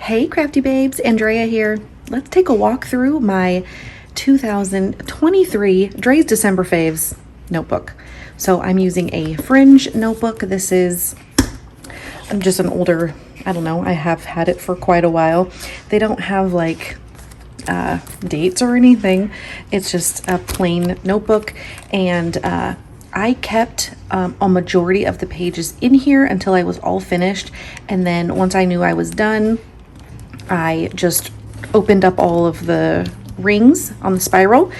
Hey crafty babes, Andrea here. Let's take a walk through my 2023 Dre's December Faves notebook. So I'm using a Fringe notebook. This is just an older, I don't know, I have had it for quite a while. They don't have like dates or anything. It's just a plain notebook, and I kept a majority of the pages in here until I was all finished, and then once I knew I was done, I just opened up all of the rings on the spiral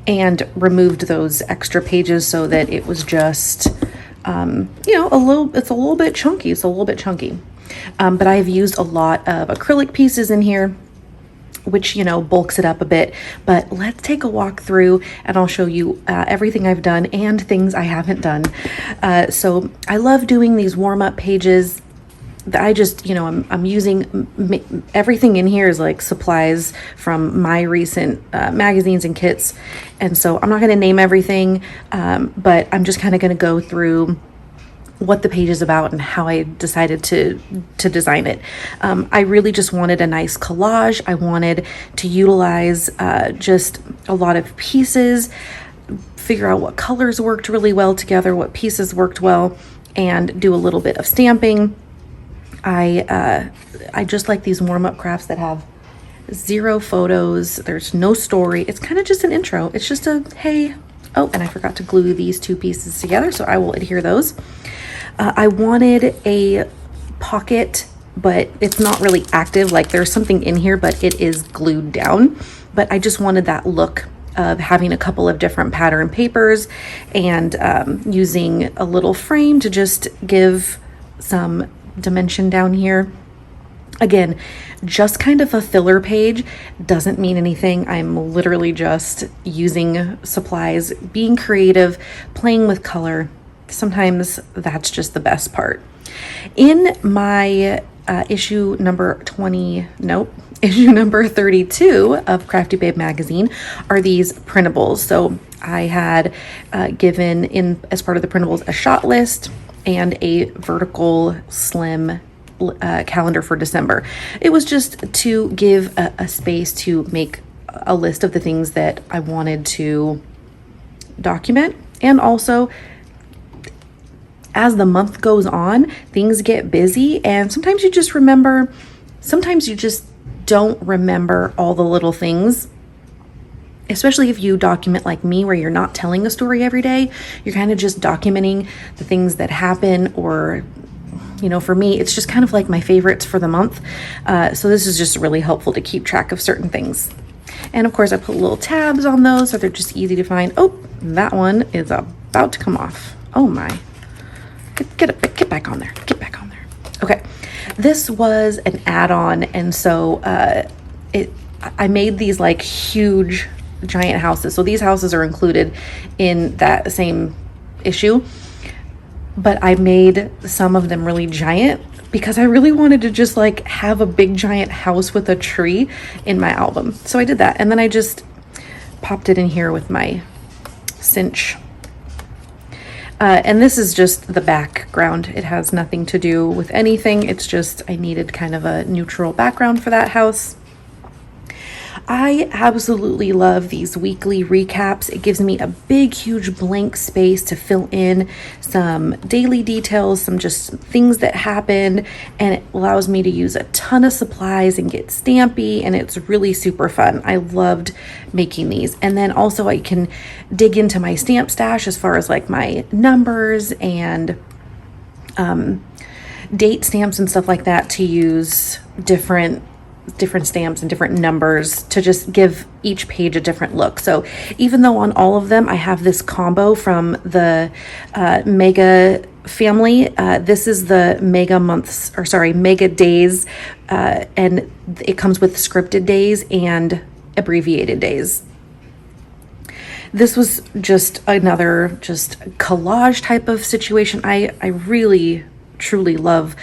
and removed those extra pages so that it was just, it's a little bit chunky. But I've used a lot of acrylic pieces in here, which, bulks it up a bit. But let's take a walk through and I'll show you everything I've done and things I haven't done. So I love doing these warm-up pages. I just, I'm using everything in here is like supplies from my recent magazines and kits. And so I'm not going to name everything, but I'm just kind of going to go through what the page is about and how I decided to design it. I really just wanted a nice collage. I wanted to utilize just a lot of pieces, figure out what colors worked really well together, what pieces worked well, and do a little bit of stamping. I just like these warm-up crafts that have zero photos. There's no story. It's kind of just an intro. It's just a, hey, oh, and I forgot to glue these two pieces together, so I will adhere those. I wanted a pocket, but it's not really active. Like there's something in here, but it is glued down. But I just wanted that look of having a couple of different pattern papers and using a little frame to just give some dimension down here. Again, just kind of a filler page, doesn't mean anything. I'm literally just using supplies, being creative, playing with color. Sometimes that's just the best part. In my issue number 32 of Crafty Babe magazine are these printables. So I had given in as part of the printables a shot list and a vertical slim calendar for December. It was just to give a space to make a list of the things that I wanted to document. And also, as the month goes on, things get busy, and sometimes you just don't remember all the little things. Especially if you document like me, where you're not telling a story every day, you're kind of just documenting the things that happen, or, for me, it's just kind of like my favorites for the month. So this is just really helpful to keep track of certain things. And of course, I put little tabs on those so they're just easy to find. Oh, that one is about to come off. Oh my, get back on there. Get back on there. Okay. This was an add-on. And so, I made these like huge giant houses. So these houses are included in that same issue, but I made some of them really giant because I really wanted to just like have a big giant house with a tree in my album. So I did that, and then I just popped it in here with my cinch. And this is just the background. It has nothing to do with anything. It's just I needed kind of a neutral background for that house. I absolutely love these weekly recaps. It gives me a big, huge blank space to fill in some daily details, some just things that happened, and it allows me to use a ton of supplies and get stampy, and it's really super fun. I loved making these. And then also I can dig into my stamp stash as far as like my numbers and date stamps and stuff like that, to use different stamps and different numbers to just give each page a different look. So even though on all of them I have this combo from the Mega family, this is the Mega days, and it comes with scripted days and abbreviated days. This was just another just collage type of situation. I really truly love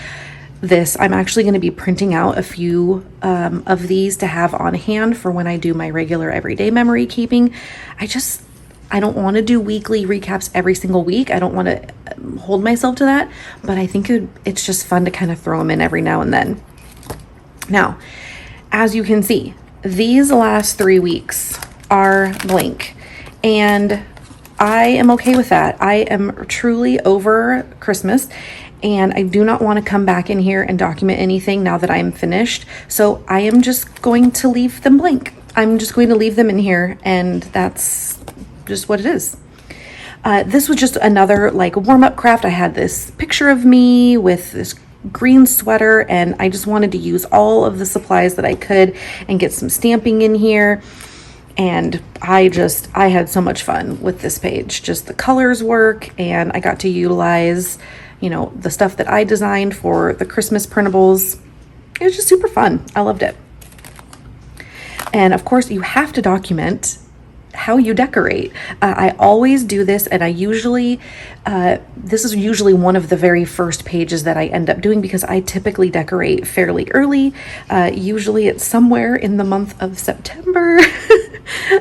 this. I'm actually going to be printing out a few of these to have on hand for when I do my regular everyday memory keeping. I don't want to do weekly recaps every single week. I don't want to hold myself to that, but I think it's just fun to kind of throw them in every now and then. Now, as you can see, these last 3 weeks are blank, and I am okay with that. I am truly over Christmas, and I do not want to come back in here and document anything now that I'm finished. So I am just going to leave them blank. I'm just going to leave them in here, and that's just what it is. This was just another like warm-up craft. I had this picture of me with this green sweater, and I just wanted to use all of the supplies that I could and get some stamping in here. And I had so much fun with this page. Just the colors work, and I got to utilize, the stuff that I designed for the Christmas printables. It was just super fun. I loved it. And of course, you have to document how you decorate. I always do this, and this is usually one of the very first pages that I end up doing because I typically decorate fairly early. Usually it's somewhere in the month of September.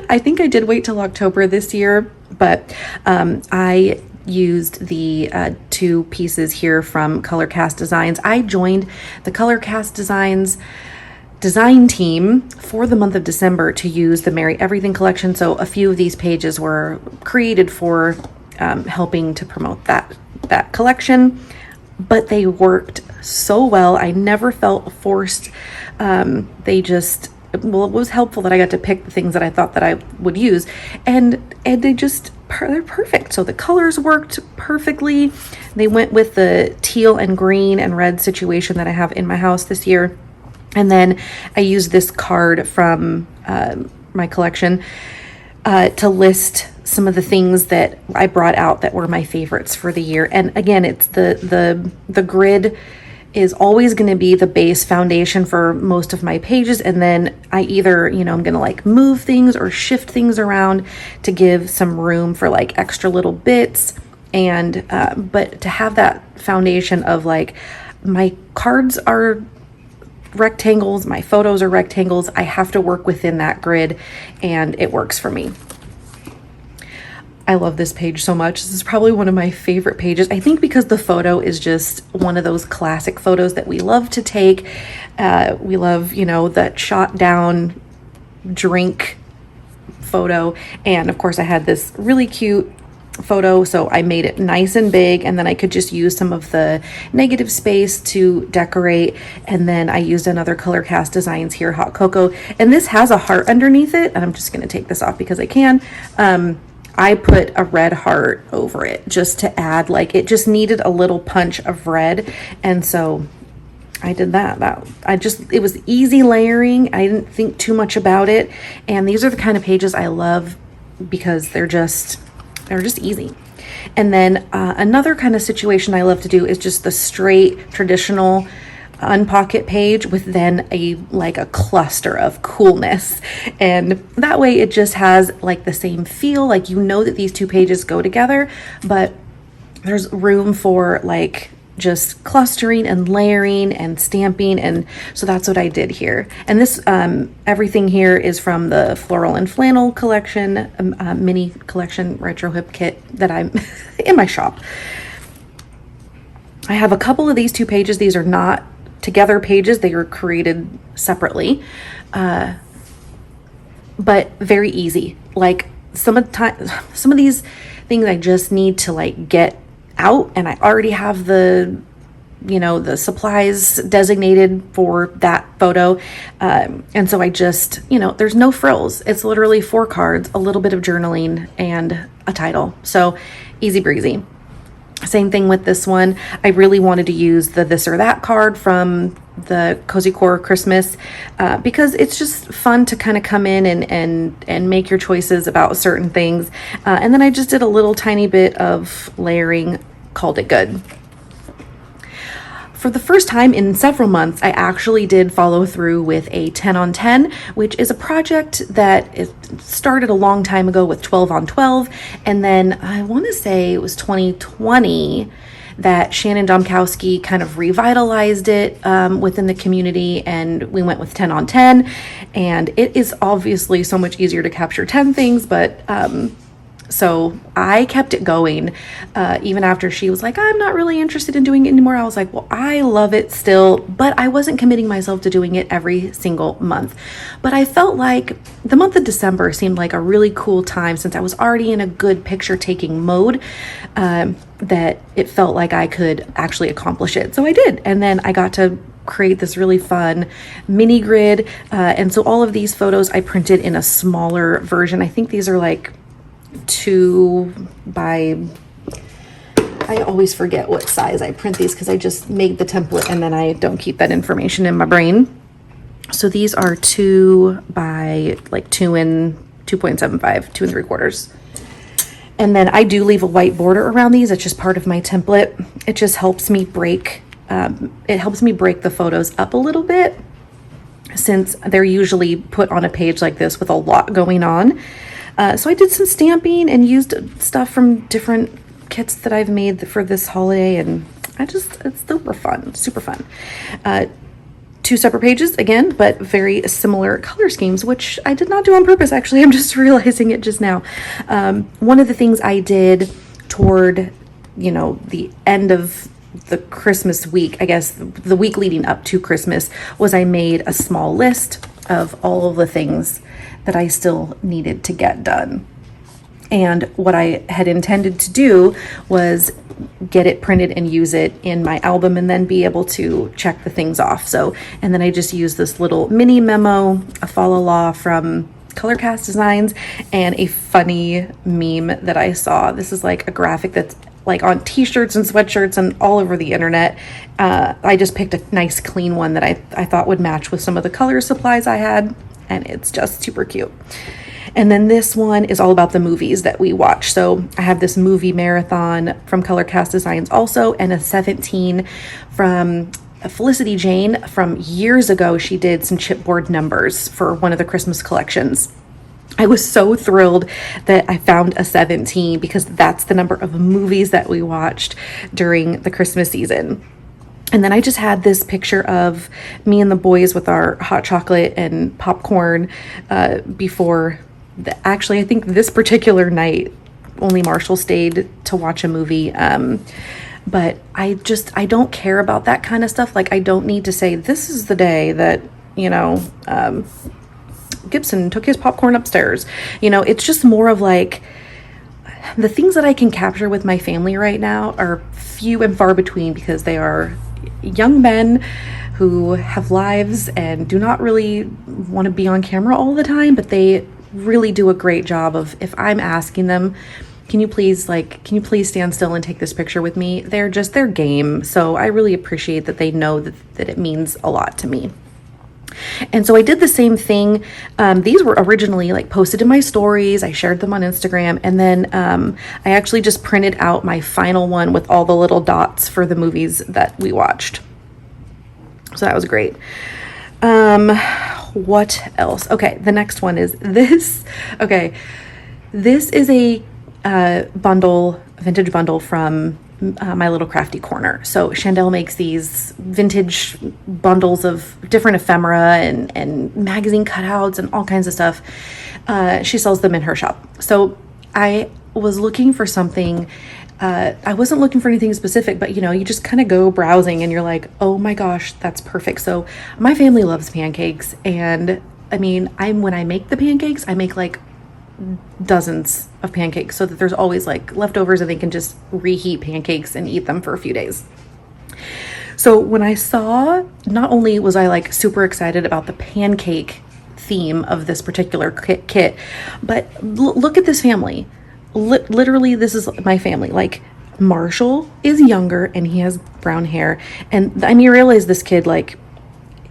I think I did wait till October this year, but I used the 2 pieces here from ColorCast Designs. I joined the ColorCast Designs design team for the month of December to use the Merry Everything collection. So a few of these pages were created for helping to promote that collection, but they worked so well. I never felt forced. It was helpful that I got to pick the things that I thought that I would use, and they're perfect. So the colors worked perfectly. They went with the teal and green and red situation that I have in my house this year. And then I used this card from my collection to list some of the things that I brought out that were my favorites for the year. And again, it's the grid is always going to be the base foundation for most of my pages. And then I either, I'm going to like move things or shift things around to give some room for like extra little bits. And but to have that foundation of like, my cards are rectangles, my photos are rectangles, I have to work within that grid, and it works for me. I love this page so much. This is probably one of my favorite pages. I think because the photo is just one of those classic photos that we love to take. We love, that shot down drink photo. And of course I had this really cute photo, so I made it nice and big, and then I could just use some of the negative space to decorate. And then I used another ColorCast Designs here, Hot Cocoa, and this has a heart underneath it, and I'm just going to take this off because I can. I put a red heart over it just to add, like, it just needed a little punch of red, and so I did that. It was easy layering. I didn't think too much about it, and these are the kind of pages I love because they're just easy. And then another kind of situation I love to do is just the straight traditional unpocket page with then a cluster of coolness, and that way it just has like the same feel, like that these 2 pages go together, but there's room for like just clustering and layering and stamping. And so that's what I did here. And this everything here is from the Floral and Flannel collection, mini collection retro hip kit that I'm in my shop. I have a couple of these 2 pages. These are not together pages, they were created separately, but very easy. Like some of these things I just need to like get out, and I already have the supplies designated for that photo, and so I just there's no frills. It's literally 4 cards, a little bit of journaling, and a title. So easy breezy. Same thing with this one. I really wanted to use the this or that card from the Cozy Core Christmas because it's just fun to kind of come in and make your choices about certain things. And then I just did a little tiny bit of layering, called it good. For the first time in several months, I actually did follow through with a 10 on 10, which is a project that started a long time ago with 12 on 12. And then I want to say it was 2020 that Shannon Domkowski kind of revitalized it within the community, and we went with 10 on 10. And it is obviously so much easier to capture 10 things, but So I kept it going, even after she was like, I'm not really interested in doing it anymore. I was like, well, I love it still, but I wasn't committing myself to doing it every single month. But I felt like the month of December seemed like a really cool time, since I was already in a good picture taking mode, that it felt like I could actually accomplish it. So I did. And then I got to create this really fun mini grid. And so all of these photos I printed in a smaller version. I think these are like 2 by, I always forget what size I print these because I just made the template and then I don't keep that information in my brain. So these are 2 by like 2 and 2.75, 2 3/4. And then I do leave a white border around these. It's just part of my template. It just helps me break, the photos up a little bit, since they're usually put on a page like this with a lot going on. So I did some stamping and used stuff from different kits that I've made for this holiday, and it's super fun, super fun. 2 separate pages again, but very similar color schemes, which I did not do on purpose. Actually, I'm just realizing it just now. One of the things I did toward, the end of the Christmas week, I guess the week leading up to Christmas, was I made a small list of all of the things that I still needed to get done. And what I had intended to do was get it printed and use it in my album, and then be able to check the things off. So, and then I just used this little mini memo, a fa la la from Colorcast Designs, and a funny meme that I saw. This is like a graphic that's like on t-shirts and sweatshirts and all over the internet. I just picked a nice clean one that I thought would match with some of the color supplies I had, and it's just super cute. And then this one is all about the movies that we watch. So I have this movie marathon from Colorcast Designs also, and a 17 from Felicity Jane from years ago. She did some chipboard numbers for one of the Christmas collections. I was so thrilled that I found a 17, because that's the number of movies that we watched during the Christmas season. And then I just had this picture of me and the boys with our hot chocolate and popcorn before actually, I think this particular night, only Marshall stayed to watch a movie. But I don't care about that kind of stuff. Like, I don't need to say, this is the day that, Gibson took his popcorn upstairs. It's just more of like, the things that I can capture with my family right now are few and far between, because they are young men who have lives and do not really want to be on camera all the time, but they really do a great job of, if I'm asking them, can you please stand still and take this picture with me? They're game. So I really appreciate that they know that it means a lot to me. And so I did the same thing. These were originally like posted in my stories. I shared them on Instagram. And then I actually just printed out my final one with all the little dots for the movies that we watched. So that was great. What else? Okay, the next one is this. Okay, this is a vintage bundle from My Little Crafty Corner. So Chandel makes these vintage bundles of different ephemera and magazine cutouts and all kinds of stuff. She sells them in her shop. So I was looking for something. I wasn't looking for anything specific, but you just kind of go browsing and you're like, oh my gosh, that's perfect. So my family loves pancakes, and when I make the pancakes, I make like dozens of pancakes, so that there's always like leftovers and they can just reheat pancakes and eat them for a few days. So when I saw, not only was I like super excited about the pancake theme of this particular kit, but look at this family. Literally, this is my family. Like, Marshall is younger and he has brown hair, and I realize this kid like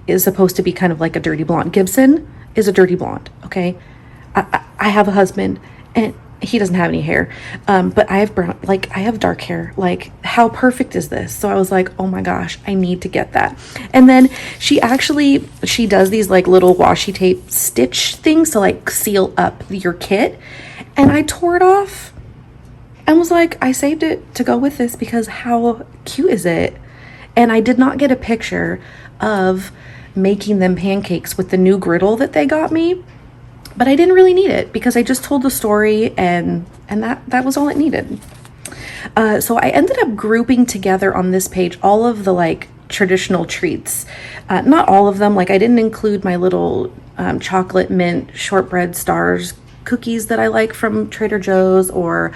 is supposed to be kind of like a dirty blonde. Gibson is a dirty blonde. Okay, I have a husband and he doesn't have any hair, but I have brown, like I have dark hair. Like, how perfect is this? So I was like, oh my gosh, I need to get that. And then she does these like little washi tape stitch things to like seal up your kit. And I tore it off and was like, I saved it to go with this because how cute is it? And I did not get a picture of making them pancakes with the new griddle that they got me. but I didn't really need it because I just told the story, and that was all it needed. So I ended up grouping together on this page all of the like traditional treats. Not all of them. Like I didn't include my little chocolate mint shortbread stars cookies that I like from Trader Joe's, or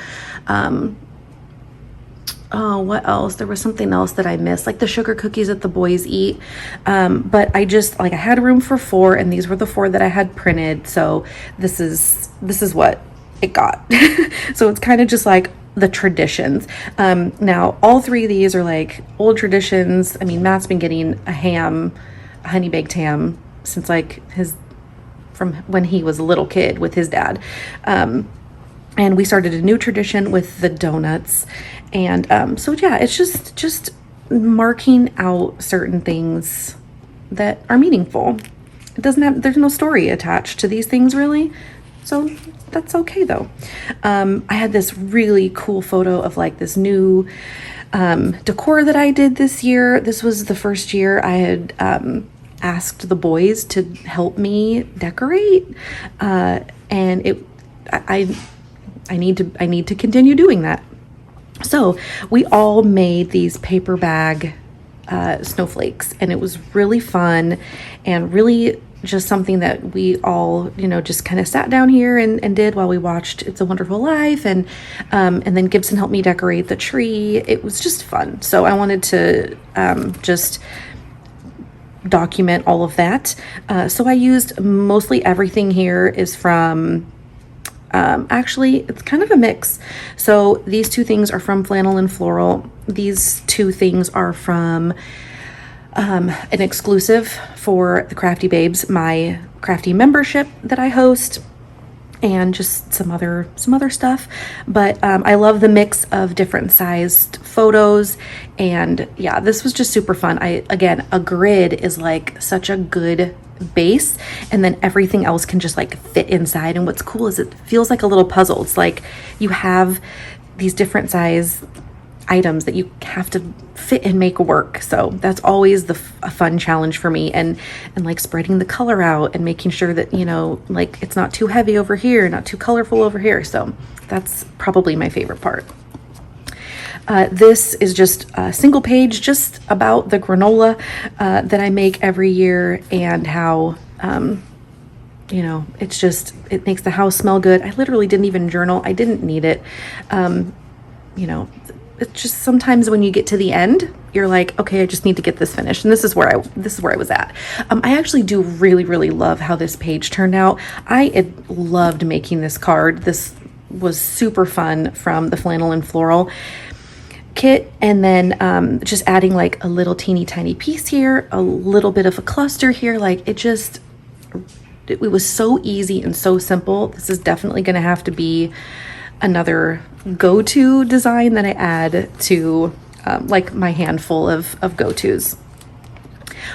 oh, what else? There was something else that I missed, like the sugar cookies that the boys eat. But I just, like, I had room for 4, and these were the 4 that I had printed. So this is what it got. So it's kind of just like the traditions. Now all 3 of these are like old traditions. I mean, Matt's been getting a honey baked ham since like from when he was a little kid with his dad. And we started a new tradition with the donuts. And so yeah, it's just marking out certain things that are meaningful. There's no story attached to these things really. So that's okay though. I had this really cool photo of like this new decor that I did this year. This was the first year I had asked the boys to help me decorate. And I need to continue doing that. So we all made these paper bag snowflakes, and it was really fun and really just something that we all, just kind of sat down here and did while we watched It's a Wonderful Life, and then Gibson helped me decorate the tree. It was just fun. So I wanted to just document all of that. So I used mostly everything here is from actually, it's kind of a mix. So these 2 things are from Flannel and Floral. These 2 things are from an exclusive for the Crafty Babes, my Crafty membership that I host, and just some other stuff. But I love the mix of different sized photos, and yeah, this was just super fun. Again, a grid is like such a good base, and then everything else can just like fit inside. And what's cool is it feels like a little puzzle. It's like you have these different size items that you have to fit and make work. So that's always a fun challenge for me, and like spreading the color out and making sure that like it's not too heavy over here, not too colorful over here. So that's probably my favorite part. This is just a single page just about the granola that I make every year, and how it makes the house smell good. I literally didn't even journal. I didn't need it. It's just sometimes when you get to the end, you're like, okay, I just need to get this finished. And this is where I was at. I actually do really, really love how this page turned out. I loved making this card. This was super fun from the Flannel and Floral kit. And then just adding like a little teeny tiny piece here, a little bit of a cluster here. Like it was so easy and so simple. This is definitely going to have to be another go-to design that I add to like my handful of go-tos.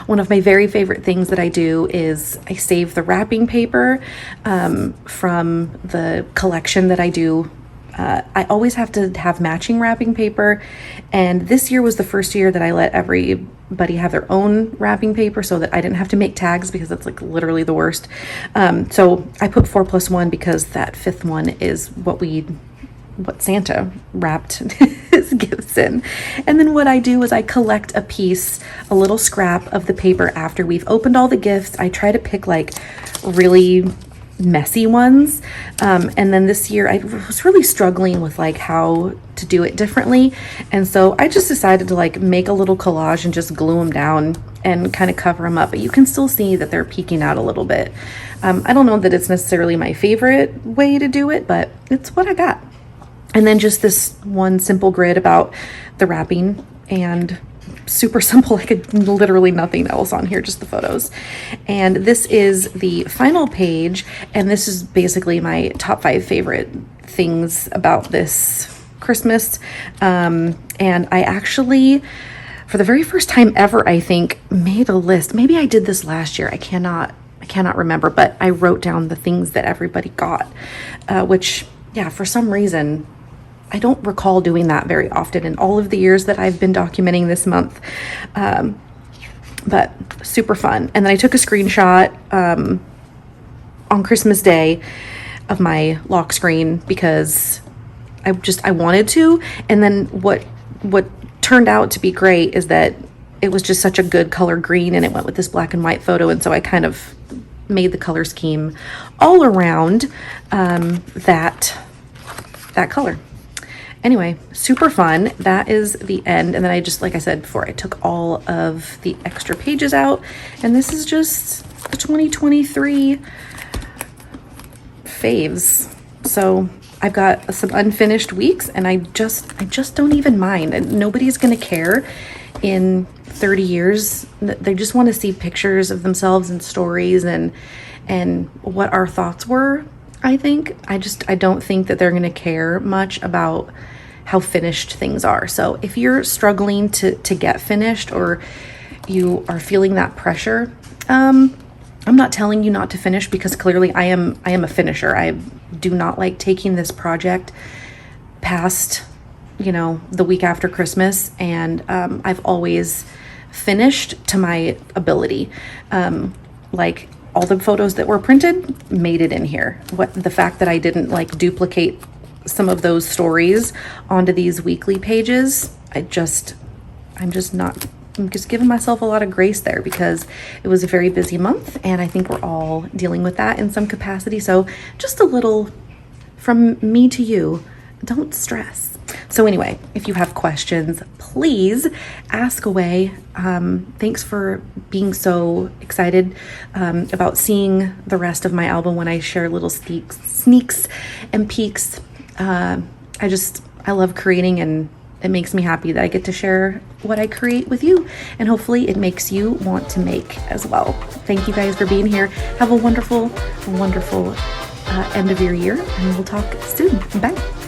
One of my very favorite things that I do is I save the wrapping paper from the collection that I do. I always have to have matching wrapping paper, and this year was the first year that I let everybody have their own wrapping paper so that I didn't have to make tags, because that's like literally the worst. So I put 4+1 because that 5th one is what Santa wrapped his gifts in. And then what I do is I collect a little scrap of the paper after we've opened all the gifts. I try to pick like really messy ones. And then this year I was really struggling with like how to do it differently. And so I just decided to like make a little collage and just glue them down and kind of cover them up. But you can still see that they're peeking out a little bit. I don't know that it's necessarily my favorite way to do it, but it's what I got. And then just this one simple grid about the wrapping, and super simple, like literally nothing else on here, just the photos. And this is the final page, and this is basically my top 5 favorite things about this Christmas. And I actually, for the very first time ever, I think, made a list. Maybe I did this last year. I cannot remember, but I wrote down the things that everybody got, which, yeah, for some reason, I don't recall doing that very often in all of the years that I've been documenting this month. But super fun. And then I took a screenshot on Christmas Day of my lock screen because I wanted to. And then what turned out to be great is that it was just such a good color green, and it went with this black and white photo. And so I kind of made the color scheme all around that color. Anyway, super fun. That is the end. And then I just, like I said before, I took all of the extra pages out, and this is just the 2023 faves. So I've got some unfinished weeks, and I just don't even mind. And nobody's gonna care in 30 years. They just want to see pictures of themselves and stories and what our thoughts were. I think I don't think that they're going to care much about how finished things are. So if you're struggling to get finished, or you are feeling that pressure, I'm not telling you not to finish, because clearly I am a finisher. I do not like taking this project past, you know, the week after Christmas, and I've always finished to my ability. Like all the photos that were printed made it in here. The fact that I didn't like duplicate some of those stories onto these weekly pages, I'm just giving myself a lot of grace there, because it was a very busy month, and I think we're all dealing with that in some capacity. So just a little from me to you, don't stress. So anyway, if you have questions, please ask away. Thanks for being so excited about seeing the rest of my album when I share little sneaks and peeks. I love creating, and it makes me happy that I get to share what I create with you, and hopefully it makes you want to make as well. Thank you guys for being here. Have a wonderful, wonderful end of your year, and we'll talk soon. Bye.